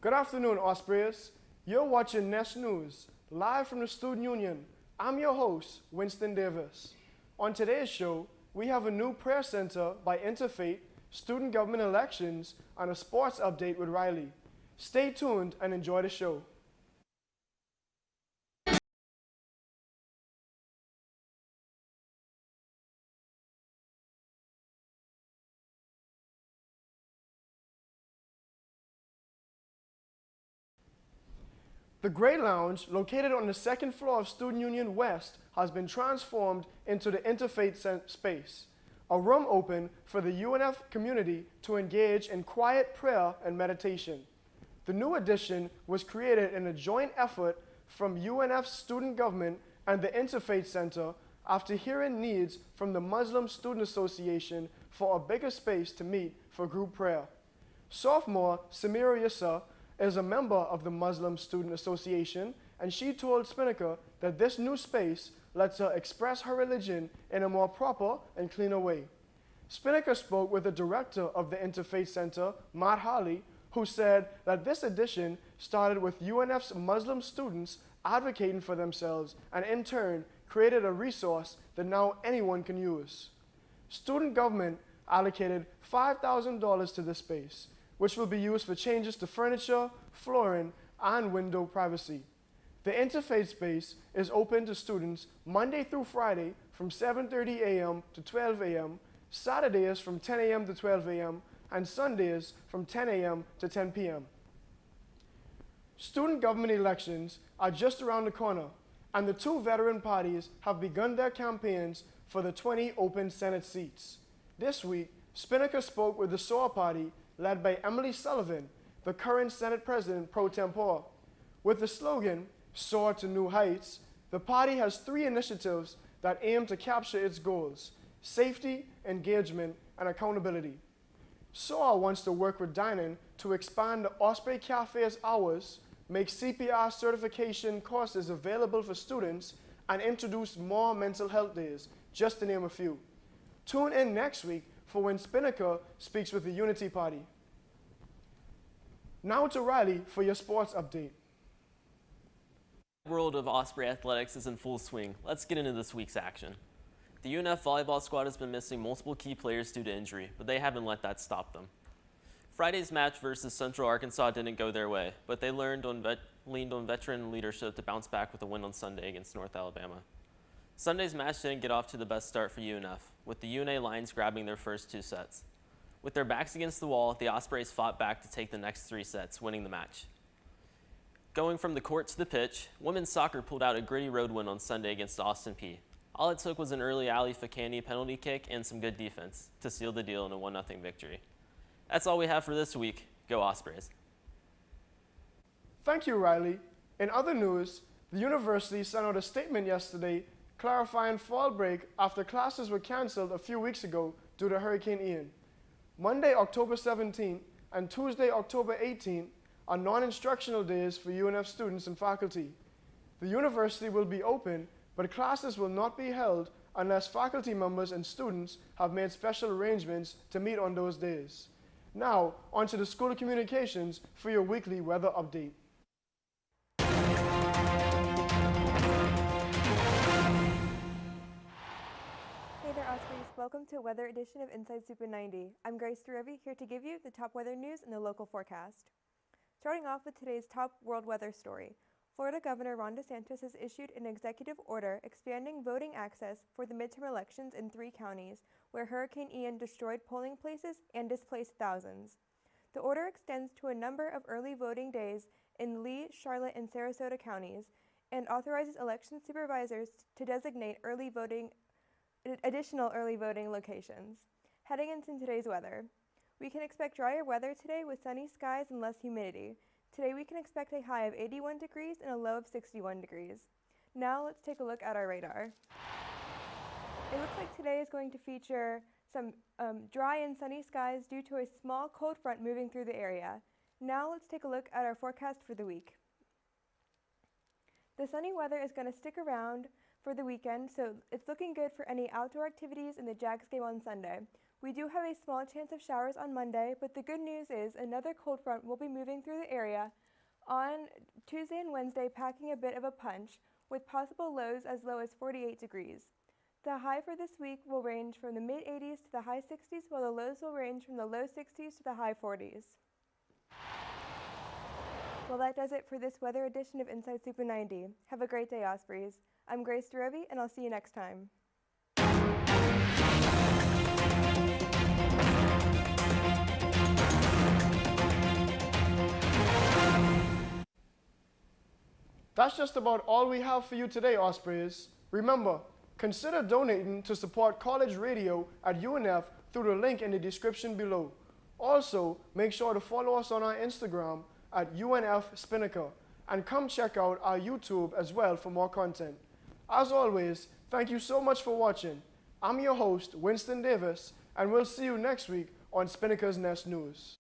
Good afternoon, Ospreys. You're watching Nest News, live from the Student Union. I'm your host, Winston Davis. On today's show, we have a new prayer center by Interfaith, student government elections, and a sports update with Riley. Stay tuned and enjoy the show. The Grey Lounge, located on the second floor of Student Union West, has been transformed into the Interfaith space, a room open for the UNF community to engage in quiet prayer and meditation. The new addition was created in a joint effort from UNF student government and the Interfaith Center after hearing needs from the Muslim Student Association for a bigger space to meet for group prayer. Sophomore Samira Yissa is a member of the Muslim Student Association, and she told Spinnaker that this new space lets her express her religion in a more proper and cleaner way. Spinnaker spoke with the director of the Interfaith Center, Matt Harley, who said that this addition started with UNF's Muslim students advocating for themselves and in turn created a resource that now anyone can use. Student government allocated $5,000 to this space, which will be used for changes to furniture, flooring, and window privacy. The Interfaith space is open to students Monday through Friday from 7:30 a.m. to 12 a.m., Saturdays from 10 a.m. to 12 a.m., and Sundays from 10 a.m. to 10 p.m. Student government elections are just around the corner, and the two veteran parties have begun their campaigns for the 20 open Senate seats. This week, Spinnaker spoke with the SOAR party led by Emily Sullivan, the current Senate President pro tempore. With the slogan, Soar to New Heights, the party has 3 initiatives that aim to capture its goals: safety, engagement, and accountability. SOAR wants to work with dining to expand the Osprey Cafe's hours, make CPR certification courses available for students, and introduce more mental health days, just to name a few. Tune in next week for when Spinnaker speaks with the Unity Party. Now to Riley for your sports update. The world of Osprey athletics is in full swing. Let's get into this week's action. The UNF volleyball squad has been missing multiple key players due to injury, but they haven't let that stop them. Friday's match versus Central Arkansas didn't go their way, but they leaned on veteran leadership to bounce back with a win on Sunday against North Alabama. Sunday's match didn't get off to the best start for UNF, with the UNA Lions grabbing their first 2 sets. With their backs against the wall, the Ospreys fought back to take the next 3 sets, winning the match. Going from the court to the pitch, women's soccer pulled out a gritty road win on Sunday against Austin Peay. All it took was an early Ali Fakani penalty kick and some good defense to seal the deal in a 1-0 victory. That's all we have for this week. Go Ospreys. Thank you, Riley. In other news, the university sent out a statement yesterday clarifying fall break after classes were canceled a few weeks ago due to Hurricane Ian. Monday, October 17th and Tuesday, October 18th are non-instructional days for UNF students and faculty. The university will be open, but classes will not be held unless faculty members and students have made special arrangements to meet on those days. Now, on to the School of Communications for your weekly weather update. Hey there, Ospreys. Welcome to a weather edition of Inside Super 90. I'm Grace Derevi, here to give you the top weather news and the local forecast. Starting off with today's top world weather story. Florida Governor Ron DeSantis has issued an executive order expanding voting access for the midterm elections in 3 counties where Hurricane Ian destroyed polling places and displaced thousands. The order extends to a number of early voting days in Lee, Charlotte, and Sarasota counties and authorizes election supervisors to designate additional early voting locations. Heading into today's weather. We can expect drier weather today with sunny skies and less humidity. Today we can expect a high of 81 degrees and a low of 61 degrees. Now let's take a look at our radar. It looks like today is going to feature some dry and sunny skies due to a small cold front moving through the area. Now let's take a look at our forecast for the week. The sunny weather is going to stick around for the weekend, so it's looking good for any outdoor activities in the Jags game on Sunday. We do have a small chance of showers on Monday, but the good news is another cold front will be moving through the area on Tuesday and Wednesday, packing a bit of a punch, with possible lows as low as 48 degrees. The high for this week will range from the mid-80s to the high 60s, while the lows will range from the low 60s to the high 40s. Well, that does it for this weather edition of Inside Super 90. Have a great day, Ospreys. I'm Grace Derevi, and I'll see you next time. That's just about all we have for you today, Ospreys. Remember, consider donating to support college radio at UNF through the link in the description below. Also, make sure to follow us on our Instagram at UNF Spinnaker, and come check out our YouTube as well for more content. As always, thank you so much for watching. I'm your host, Winston Davis, and we'll see you next week on Spinnaker's Nest News.